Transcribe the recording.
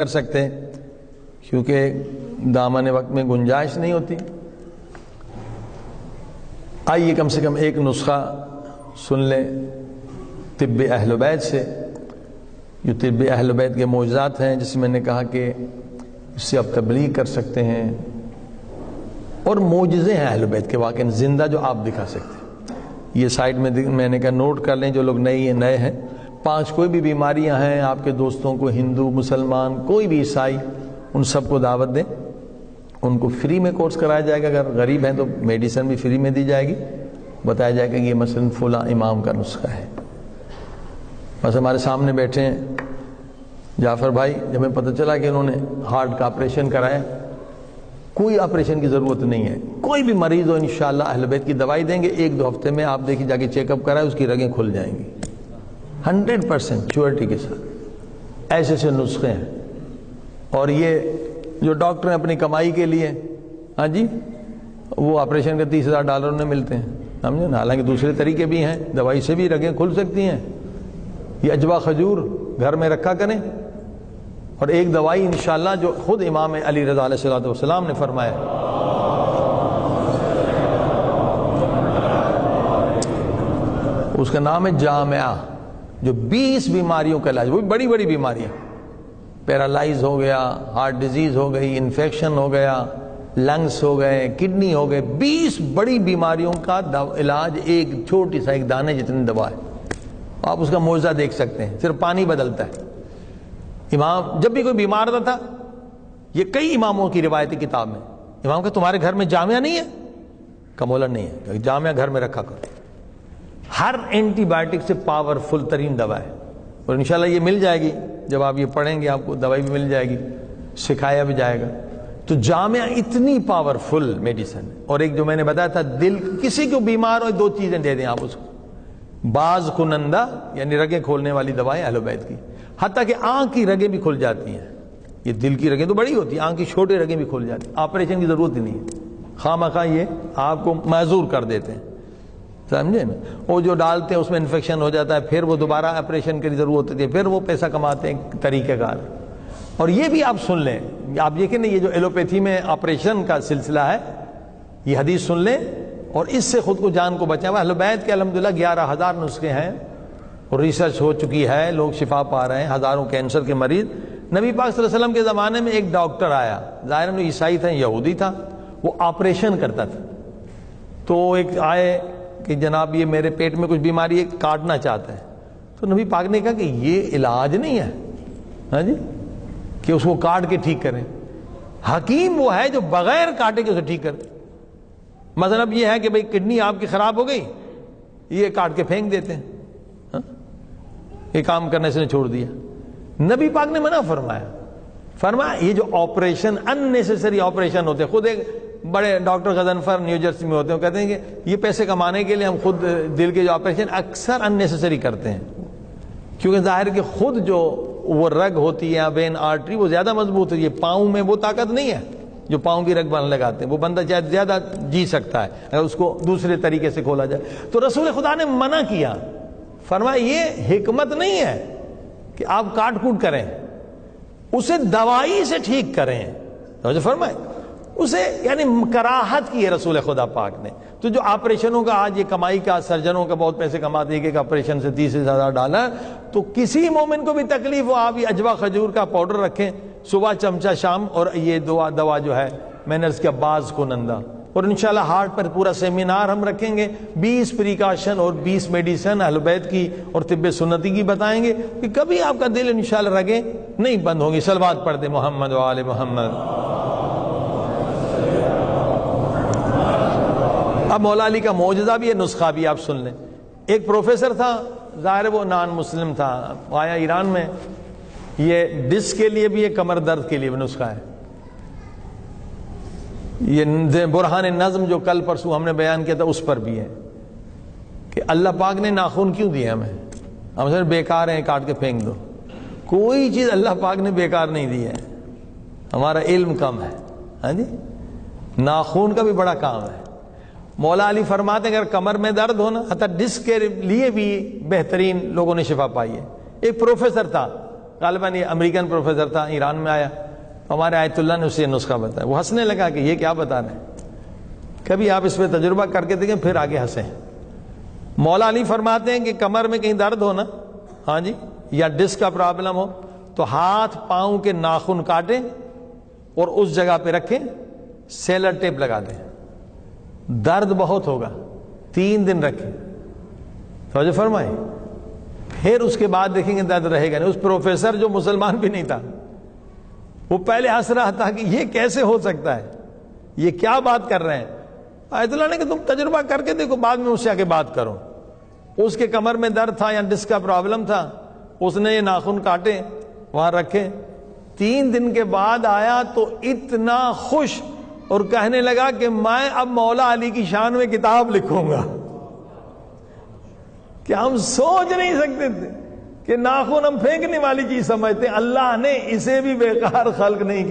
کر سکتے کیونکہ دامن وقت میں گنجائش نہیں ہوتی. آئیے کم سے کم ایک نسخہ سن لیں طب اہل بیت سے، جو طب اہل بیت کے معجزات ہیں، جس میں نے کہا کہ اس سے آپ تبلیغ کر سکتے ہیں، اور معجزے ہیں اہل بیت کے واقع زندہ جو آپ دکھا سکتے ہیں. یہ سائٹ میں نے کہا نوٹ کر لیں جو لوگ نئے ہیں. 5 کوئی بھی بیماریاں ہیں آپ کے دوستوں کو، ہندو مسلمان کوئی بھی عیسائی، ان سب کو دعوت دیں. ان کو فری میں کورس کرایا جائے گا. اگر غریب ہیں تو میڈیسن بھی فری میں دی جائے گی. بتایا جائے گا کہ یہ مثلا فلاں امام کا نسخہ ہے. بس ہمارے سامنے بیٹھے ہیں جعفر بھائی، جب ہمیں پتہ چلا کہ انہوں نے ہارٹ کا آپریشن کرایا، کوئی آپریشن کی ضرورت نہیں ہے. کوئی بھی مریض ہو انشاءاللہ اہل بیت کی دوائی دیں گے، 1-2 ہفتے میں آپ دیکھیں جا کے چیک اپ کرائے، اس کی رگیں کھل جائیں گی 100% شیورٹی کے ساتھ. ایسے نسخے ہیں. اور یہ جو ڈاکٹر ہیں اپنی کمائی کے لیے، ہاں جی، وہ آپریشن کے $30,000 انہیں ملتے ہیں، سمجھے نا. حالانکہ دوسرے طریقے بھی ہیں، دوائی سے بھی رگیں کھل سکتی ہیں. یہ اجوا کھجور گھر میں رکھا کریں. اور ایک دوائی انشاءاللہ جو خود امام علی رضا علیہ السلام نے فرمایا، اس کا نام ہے جامعہ، جو 20 بیماریوں کا علاج، وہ بڑی بڑی بیماریاں، پیرالائز ہو گیا، ہارٹ ڈیزیز ہو گئی، انفیکشن ہو گیا، لنگس ہو گئے، کڈنی ہو گئے، 20 بڑی بیماریوں کا علاج ایک چھوٹی سا ایک دانے جتنی دوا ہے. آپ اس کا معجزہ دیکھ سکتے ہیں. صرف پانی بدلتا ہے. امام جب بھی کوئی بیمار ہوتا تھا، یہ کئی اماموں کی روایتی کتاب میں، امام کہ تمہارے گھر میں جامعہ نہیں ہے؟ کمولا نہیں ہے، جامعہ گھر میں رکھا کرو. ہر اینٹی بائیوٹک سے پاورفل ترین دوا ہے. اور انشاءاللہ یہ مل جائے گی، جب آپ یہ پڑھیں گے آپ کو دوائی بھی مل جائے گی، سکھایا بھی جائے گا. تو جامعہ اتنی پاورفل میڈیسن. اور ایک جو میں نے بتایا تھا، دل کسی کو بیمار ہو 2 چیزیں دے دیں آپ اس کو، باز کنندہ یعنی رگیں کھولنے والی دوائیں اہل بیت کی. حتیٰ کہ آنکھ کی رگیں بھی کھل جاتی ہیں. یہ دل کی رگیں تو بڑی ہوتی ہیں، آنکھ کی چھوٹی رگیں بھی کھل جاتی ہیں. آپریشن کی ضرورت ہی نہیں ہے. خواہ یہ آپ کو معذور کر دیتے ہیں، سمجھے نا. وہ جو ڈالتے ہیں اس میں انفیکشن ہو جاتا ہے، پھر وہ دوبارہ آپریشن کی ضرورت ہوتی ہے، پھر وہ پیسہ کماتے ہیں طریقہ کار. اور یہ بھی آپ سن لیں، آپ دیکھیں نا، یہ جو ایلوپیتھی میں آپریشن کا سلسلہ ہے، یہ حدیث سن لیں اور اس سے خود کو جان کو بچائیں. اہل بیت کے الحمدللہ 11,000 نسخے ہیں اور ریسرچ ہو چکی ہے، لوگ شفا پا رہے ہیں، ہزاروں کینسر کے مریض. نبی پاک صلی اللہ علیہ وسلم کے زمانے میں ایک ڈاکٹر آیا، ظاہر میں عیسائی تھا، یہودی تھا، وہ آپریشن کرتا تھا. تو ایک آئے کہ جناب یہ میرے پیٹ میں کچھ بیماری ہے، کاٹنا چاہتا ہے. تو نبی پاک نے کہا کہ یہ علاج نہیں ہے، ہاں جی، کہ اس کو کاٹ کے ٹھیک کریں. حکیم وہ ہے جو بغیر کاٹے کے اسے ٹھیک کرے. مثلا اب یہ ہے کہ بھئی کڈنی آپ کی خراب ہو گئی، یہ کاٹ کے پھینک دیتے ہیں، یہ کام کرنے سے چھوڑ دیا. نبی پاک نے منع فرمایا یہ جو آپریشن اننیسیسری آپریشن ہوتے ہیں. خود ایک بڑے ڈاکٹر غضنفر نیو جرسی میں ہوتے ہیں، کہتے ہیں کہ یہ پیسے کمانے کے لیے ہم خود دل کے جو آپریشن اکثر اننیسیسری کرتے ہیں، کیونکہ ظاہر کہ خود جو وہ رگ ہوتی ہے وین آرٹری وہ زیادہ مضبوط ہے. یہ پاؤں میں وہ طاقت نہیں ہے جو پاؤں کی رگ بن لگاتے ہیں. وہ بندہ شاید زیادہ جی سکتا ہے اگر اس کو دوسرے طریقے سے کھولا جائے. تو رسول خدا نے منع کیا، فرمایا یہ حکمت نہیں ہے کہ آپ کاٹ کوٹ کریں، اسے دوائی سے ٹھیک کریں. فرمائے اسے یعنی کراہت کی ہے رسول خدا پاک نے. تو جو آپریشنوں کا آج یہ کمائی کا، سرجنوں کا بہت پیسے کماتے ہیں کہ آپریشن سے $30,000، تو کسی مومن کو بھی تکلیف ہو آپ یہ اجوا کھجور کا پاؤڈر رکھیں صبح چمچہ شام، اور یہ دوا جو ہے میں نے اس کے باز کنندہ. اور انشاءاللہ ہارٹ پر پورا سیمینار ہم رکھیں گے، 20 پریکاشن اور 20 میڈیسن اہل بیت کی اور طب سنتی کی بتائیں گے کہ کبھی آپ کا دل انشاءاللہ رگیں نہیں بند ہوگی. صلوات پڑھ دے محمد و آل محمد. اب مولا علی کا معجزہ بھی ہے، نسخہ بھی آپ سن لیں. ایک پروفیسر تھا، ظاہر وہ نان مسلم تھا، آیا ایران میں. یہ ڈسک کے لیے بھی ہے، کمر درد کے لیے بھی نسخہ ہے. یہ برہان نظم جو کل پرسوں ہم نے بیان کیا تھا اس پر بھی ہے کہ اللہ پاک نے ناخن کیوں دیے ہمیں. ہم سر بیکار ہیں، کاٹ کے پھینک دو. کوئی چیز اللہ پاک نے بیکار نہیں دی ہے، ہمارا علم کم ہے. ہاں جی، ناخن کا بھی بڑا کام ہے. مولا علی فرماتے ہیں اگر کمر میں درد ہونا، حتی ڈسک کے لیے بھی بہترین لوگوں نے شفا پائی ہے. ایک پروفیسر تھا، غالباً یہ امریکن پروفیسر تھا، ایران میں آیا، ہمارے آیت اللہ نے اسے نسخہ بتایا، وہ ہنسنے لگا کہ یہ کیا بتا رہے ہیں، کبھی آپ اس پہ تجربہ کر کے دیکھیں پھر آگے ہنسیں۔ مولا علی فرماتے ہیں کہ کمر میں کہیں درد ہو نا، ہاں جی، یا ڈسک کا پرابلم ہو تو ہاتھ پاؤں کے ناخن کاٹیں اور اس جگہ پہ رکھیں، سیلر ٹیپ لگا دیں، درد بہت ہوگا، 3 دن رکھیں، توجہ فرمائیں، پھر اس کے بعد دیکھیں گے درد رہے گا نہیں۔ اس پروفیسر جو مسلمان بھی نہیں تھا، وہ پہلے ہنس رہا تھا کہ یہ کیسے ہو سکتا ہے، یہ کیا بات کر رہے ہیں۔ آیت اللہ نے کہ تم تجربہ کر کے دیکھو، بعد میں اس سے آگے بات کرو۔ اس کے کمر میں درد تھا یا ڈسک کا پرابلم تھا، اس نے یہ ناخن کاٹے، وہاں رکھے، 3 دن کے بعد آیا تو اتنا خوش اور کہنے لگا کہ میں اب مولا علی کی شان میں کتاب لکھوں گا۔ کہ ہم سوچ نہیں سکتے تھے کہ ناخن ہم پھینکنے والی چیز سمجھتے ہیں، اللہ نے اسے بھی بیکار خلق نہیں کیا۔